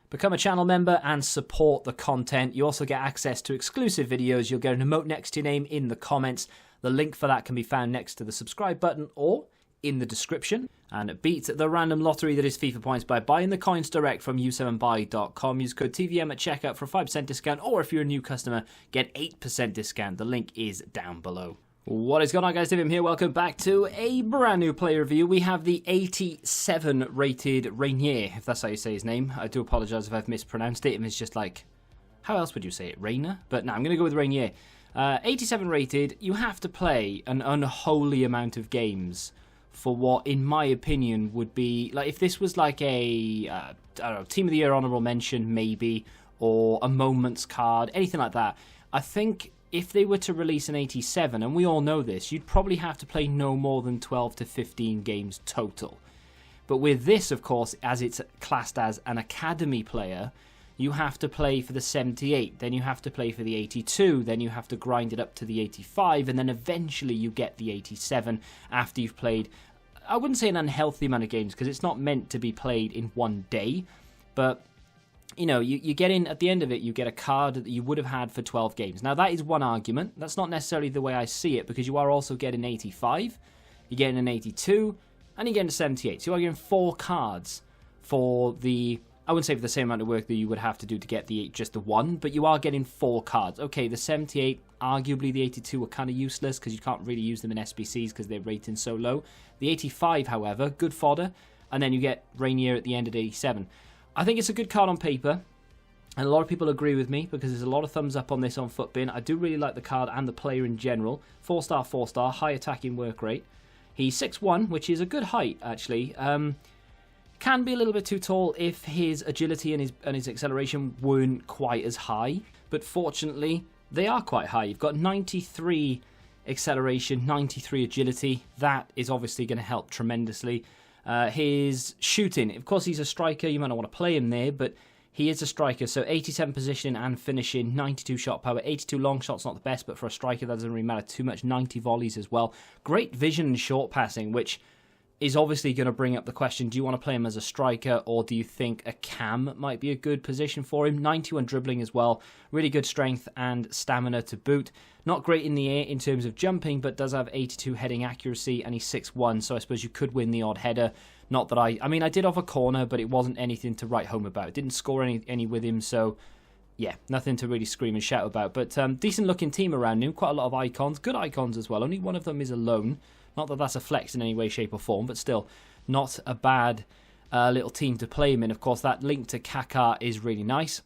Become a channel member and support the content. You also get access to exclusive videos. You'll get an emote next to your name in the comments. The link for that can be found next to the subscribe button or in the description. And beat the random lottery that is FIFA points by buying the coins direct from u7buy.com. Use code TVM at checkout for a 5% discount, or if you're a new customer, get 8% discount. The link is down below. What is going on, guys? TVM here. Welcome back to a brand new player review. We have the 87 rated Reinier, if that's how you say his name. I do apologise if I've mispronounced it. It's just like, how else would you say it? Reinier? But no, I'm going to go with Reinier. 87 rated. You have to play an unholy amount of games for what, in my opinion, would be like if this was like a I don't know, Team of the Year honourable mention, maybe, or a moments card, anything like that. I think if they were to release an 87, and we all know this, you'd probably have to play no more than 12 to 15 games total. But with this, of course, as it's classed as an academy player, you have to play for the 78, then you have to play for the 82, then you have to grind it up to the 85, and then eventually you get the 87 after you've played, I wouldn't say an unhealthy amount of games, because it's not meant to be played in one day, but you know, you get in, at the end of it, you get a card that you would have had for 12 games. Now, that is one argument. That's not necessarily the way I see it, because you are also getting 85, you're getting an 82, and you're getting a 78. So you are getting 4 cards for the, I wouldn't say for the same amount of work that you would have to do to get just the one, but you are getting 4 cards. Okay, the 78, arguably the 82 are kind of useless, because you can't really use them in SBCs because their rating's so low. The 85, however, good fodder, and then you get Reinier at the end at 87. I think it's a good card on paper, and a lot of people agree with me because there's a lot of thumbs up on this on Footbin. I do really like the card and the player in general. 4-star, 4-star, high attacking work rate. He's 6'1", which is a good height, actually. Can be a little bit too tall if his agility and his acceleration weren't quite as high, but fortunately, they are quite high. You've got 93 acceleration, 93 agility. That is obviously going to help tremendously. His shooting, of course he's a striker, you might not want to play him there, but he is a striker, so 87 position and finishing, 92 shot power, 82 long shots, not the best, but for a striker that doesn't really matter too much, 90 volleys as well. Great vision and short passing, which is obviously going to bring up the question, do you want to play him as a striker, or do you think a cam might be a good position for him? 91 dribbling as well, really good strength and stamina to boot. Not great in the air in terms of jumping, but does have 82 heading accuracy, and he's 6'1", so I suppose you could win the odd header. Not that I mean, I did off a corner, but it wasn't anything to write home about. Didn't score any with him, so yeah, nothing to really scream and shout about. But decent looking team around him, quite a lot of icons, good icons as well. Only one of them is alone. Not that that's a flex in any way, shape or form, but still not a bad little team to play him in. Of course, that link to Kaká is really nice.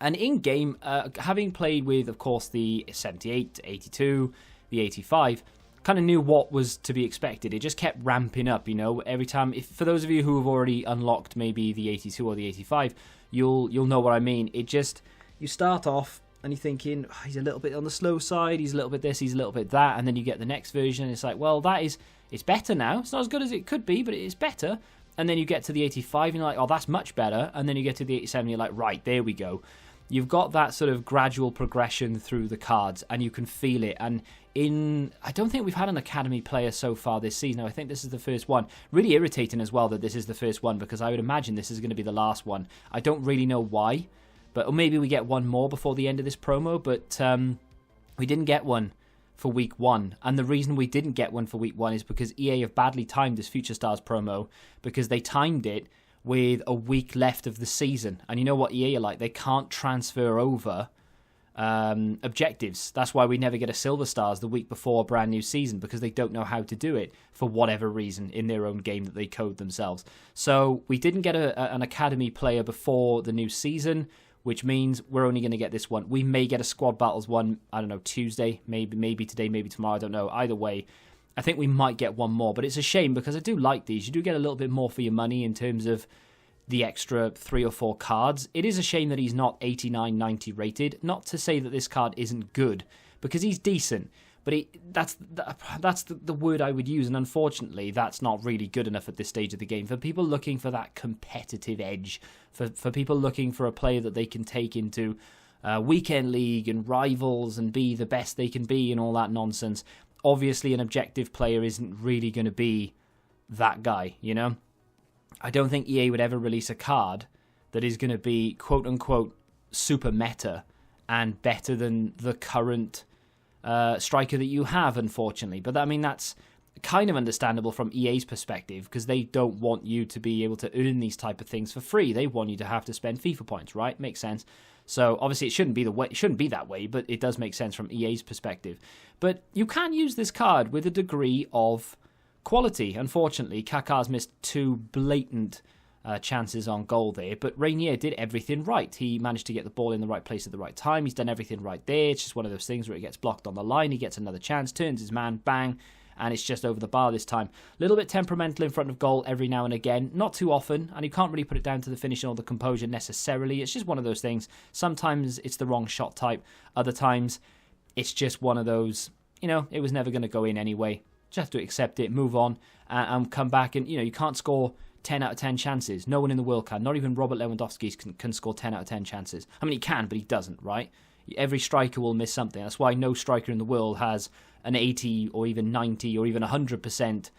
And in-game, having played with, of course, the 78, 82, the 85, kind of knew what was to be expected. It just kept ramping up, you know, every time. For those of you who have already unlocked maybe the 82 or the 85, you'll know what I mean. It just, you start off and you're thinking, oh, he's a little bit on the slow side, he's a little bit this, he's a little bit that, and then you get the next version, and it's like, well, it's better now. It's not as good as it could be, but it's better. And then you get to the 85, and you're like, oh, that's much better. And then you get to the 87, and you're like, right, there we go. You've got that sort of gradual progression through the cards, and you can feel it. And I don't think we've had an academy player so far this season. I think this is the first one. Really irritating as well that this is the first one, because I would imagine this is going to be the last one. I don't really know why. Or maybe we get one more before the end of this promo, but we didn't get one for week 1. And the reason we didn't get one for week 1 is because EA have badly timed this Future Stars promo, because they timed it with a week left of the season. And you know what EA are like? They can't transfer over objectives. That's why we never get a Silver Stars the week before a brand new season, because they don't know how to do it for whatever reason in their own game that they code themselves. So we didn't get an academy player before the new season, which means we're only going to get this one. We may get a Squad Battles one, I don't know, Tuesday, maybe today, maybe tomorrow, I don't know. Either way, I think we might get one more, but it's a shame because I do like these. You do get a little bit more for your money in terms of the extra 3 or 4 cards. It is a shame that he's not 89, 90 rated. Not to say that this card isn't good, because he's decent, but that's the word I would use, and unfortunately, that's not really good enough at this stage of the game. For people looking for that competitive edge, for people looking for a player that they can take into weekend league and rivals and be the best they can be and all that nonsense, obviously an objective player isn't really going to be that guy, you know? I don't think EA would ever release a card that is going to be quote-unquote super meta and better than the current striker that you have, unfortunately. But I mean, that's kind of understandable from EA's perspective, because they don't want you to be able to earn these type of things for free. They want you to have to spend FIFA points, right? Makes sense. So obviously it shouldn't be that way, but it does make sense from EA's perspective. But you can use this card with a degree of quality. Unfortunately, Kaká's missed 2 blatant chances on goal there, but Reinier did everything right. He managed to get the ball in the right place at the right time. He's done everything right there. It's just one of those things where it gets blocked on the line. He gets another chance, turns his man, bang, and it's just over the bar this time. A little bit temperamental in front of goal every now and again, not too often, and you can't really put it down to the finishing or the composure necessarily. It's just one of those things. Sometimes it's the wrong shot type. Other times it's just one of those, it was never going to go in anyway. Just have to accept it, move on, and come back. And, you can't score 10 out of 10 chances. No one in the world can. Not even Robert Lewandowski can score 10 out of 10 chances. I mean, he can, but he doesn't, right? Every striker will miss something. That's why no striker in the world has an 80 or even 90 or even 100%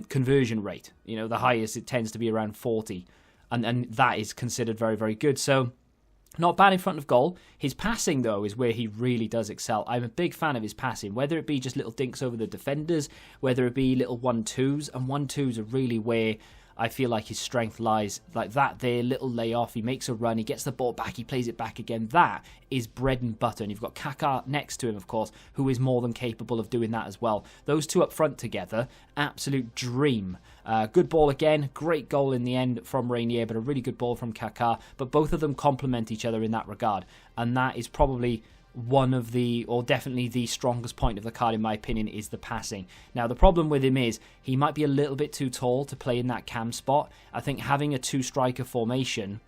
conversion rate. The highest, it tends to be around 40. And that is considered very, very good. So, not bad in front of goal. His passing, though, is where he really does excel. I'm a big fan of his passing, whether it be just little dinks over the defenders, whether it be little 1-2s. And 1-2s are really where I feel like his strength lies. Like that there, little layoff, he makes a run, he gets the ball back, he plays it back again. That is bread and butter. And you've got Kaká next to him, of course, who is more than capable of doing that as well. Those two up front together, absolute dream. Good ball again, great goal in the end from Reinier, but a really good ball from Kaká. But both of them complement each other in that regard. And that is probably one of the, or definitely the strongest point of the card in my opinion, is the passing. Now the problem with him is he might be a little bit too tall to play in that cam spot. I think having a 2-striker formation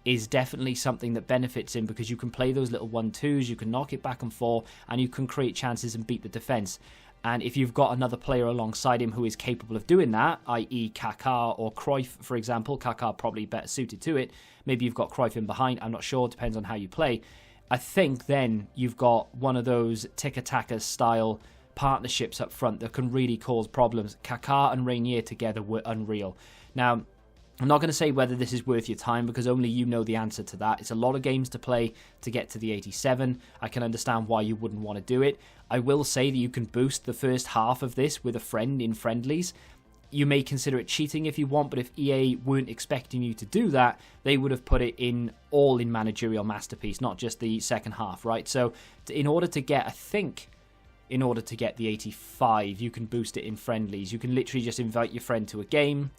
is definitely something that benefits him, because you can play those little 1-2s, you can knock it back and forth, and you can create chances and beat the defence. And if you've got another player alongside him who is capable of doing that, i.e. Kaká or Cruyff, for example, Kaká probably better suited to it. Maybe you've got Cruyff in behind, I'm not sure, depends on how you play. I think then you've got one of those tiki-taka style partnerships up front that can really cause problems. Kaká and Reinier together were unreal. Now, I'm not going to say whether this is worth your time, because only you know the answer to that. It's a lot of games to play to get to the 87. I can understand why you wouldn't want to do it. I will say that you can boost the first half of this with a friend in friendlies. You may consider it cheating if you want, but if EA weren't expecting you to do that, they would have put it in all in Managerial Masterpiece, not just the second half, right? So in order to get, I think, in order to get the 85, you can boost it in friendlies. You can literally just invite your friend to a game.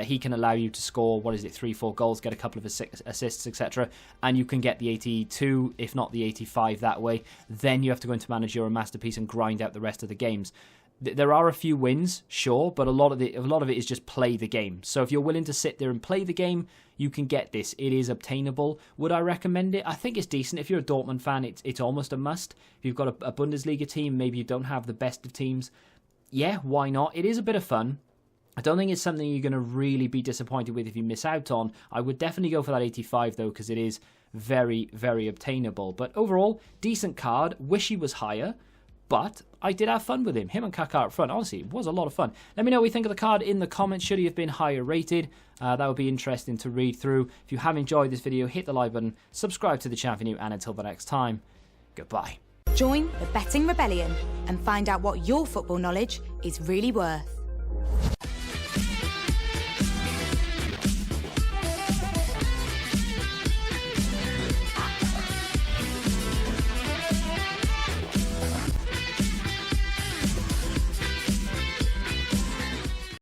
He can allow you to score, 3-4 goals, get a couple of assists, etc. And you can get the 82, if not the 85 that way. Then you have to go into Managerial Masterpiece and grind out the rest of the games. There are a few wins, sure, but a lot of it is just play the game. So if you're willing to sit there and play the game, you can get this. It is obtainable. Would I recommend it? I think it's decent. If you're a Dortmund fan, it's almost a must. If you've got a Bundesliga team, maybe you don't have the best of teams, yeah, why not? It is a bit of fun. I don't think it's something you're going to really be disappointed with if you miss out on. I would definitely go for that 85 though, because it is very, very obtainable. But overall, decent card. Wish he was higher. But I did have fun with him. Him and Kaká up front. Honestly, it was a lot of fun. Let me know what you think of the card in the comments. Should he have been higher rated? That would be interesting to read through. If you have enjoyed this video, hit the like button, subscribe to the channel if you're new, and until the next time, goodbye. Join the Betting Rebellion and find out what your football knowledge is really worth.